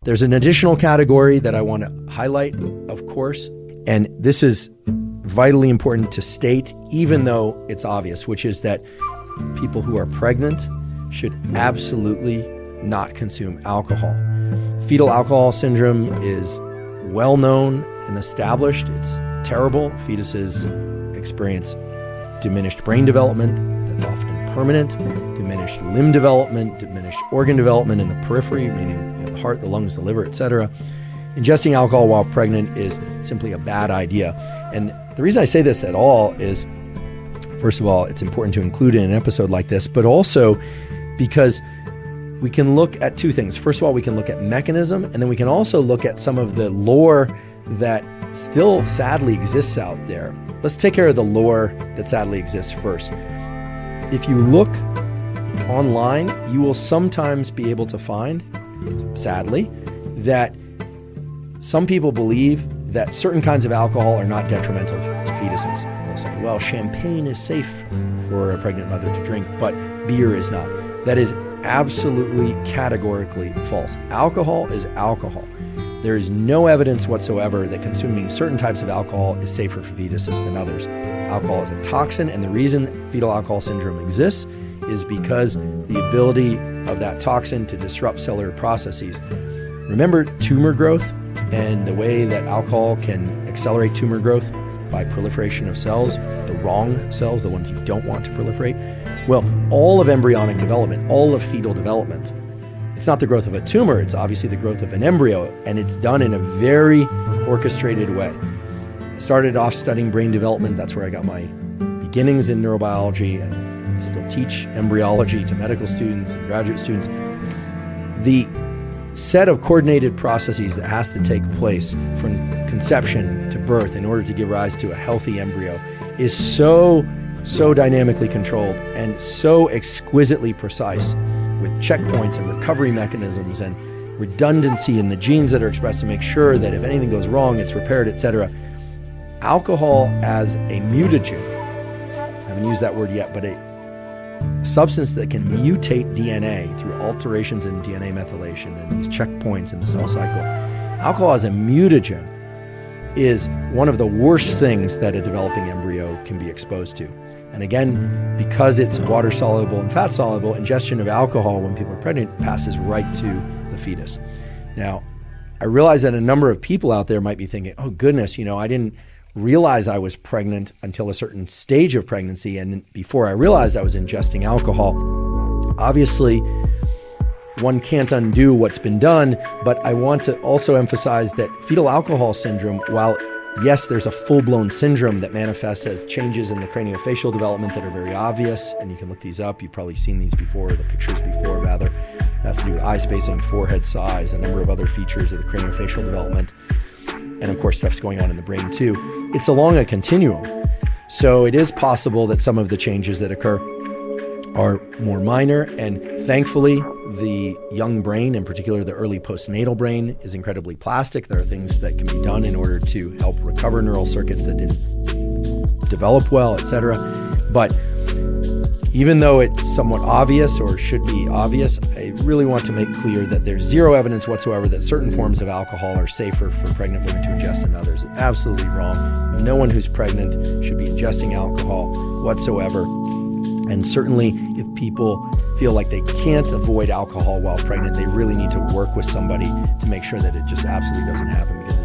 There's an additional category that I want to highlight, of course, and this is vitally important to state, even though it's obvious, which is that people who are pregnant should absolutely not consume alcohol. Fetal alcohol syndrome is well known and established. It's terrible. Fetuses experience diminished brain development that's often permanent, diminished limb development, diminished organ development in the periphery, meaning the heart, the lungs, the liver, etc. Ingesting alcohol while pregnant is simply a bad idea. And the reason I say this at all is, first of all, it's important to include in an episode like this, but also because we can look at two things. First of all, we can look at mechanism, and then we can also look at some of the lore that still sadly exists out there. Let's take care of the lore that sadly exists first. If you look online, you will sometimes be able to find, sadly, that some people believe that certain kinds of alcohol are not detrimental to fetuses. They'll say, well, champagne is safe for a pregnant mother to drink, but beer is not. That is absolutely categorically false. Alcohol is alcohol. There is no evidence whatsoever that consuming certain types of alcohol is safer for fetuses than others. Alcohol is a toxin, and the reason fetal alcohol syndrome exists is because the ability of that toxin to disrupt cellular processes. Remember tumor growth and the way that alcohol can accelerate tumor growth by proliferation of cells, the wrong cells, the ones you don't want to proliferate? Well, all of embryonic development, all of fetal development, it's not the growth of a tumor, it's obviously the growth of an embryo, and it's done in a very orchestrated way. I started off studying brain development. That's where I got my beginnings in neurobiology, and I still teach embryology to medical students and graduate students. The set of coordinated processes that has to take place from conception to birth in order to give rise to a healthy embryo is so dynamically controlled and so exquisitely precise, with checkpoints and recovery mechanisms and redundancy in the genes that are expressed to make sure that if anything goes wrong, it's repaired, etc. Alcohol as a mutagen, I haven't used that word yet, but a substance that can mutate DNA through alterations in DNA methylation and these checkpoints in the cell cycle. Alcohol as a mutagen is one of the worst things that a developing embryo can be exposed to. And again, because it's water soluble and fat soluble, ingestion of alcohol when people are pregnant passes right to the fetus. Now, I realize that a number of people out there might be thinking, oh goodness, I didn't realize I was pregnant until a certain stage of pregnancy, and before I realized I was ingesting alcohol. Obviously, one can't undo what's been done, but I want to also emphasize that fetal alcohol syndrome, while yes, there's a full-blown syndrome that manifests as changes in the craniofacial development that are very obvious, and you can look these up. You've probably seen these before, the pictures before rather. It has to do with eye spacing, forehead size, a number of other features of the craniofacial development. And of course, stuff's going on in the brain too. It's along a continuum. So it is possible that some of the changes that occur are more minor, and thankfully, the young brain, in particular the early postnatal brain, is incredibly plastic. There are things that can be done in order to help recover neural circuits that didn't develop well, etc. But even though it's somewhat obvious, or should be obvious, I really want to make clear that there's zero evidence whatsoever that certain forms of alcohol are safer for pregnant women to ingest than others. Absolutely wrong. No one who's pregnant should be ingesting alcohol whatsoever. And certainly, if people feel like they can't avoid alcohol while pregnant, they really need to work with somebody to make sure that it just absolutely doesn't happen, because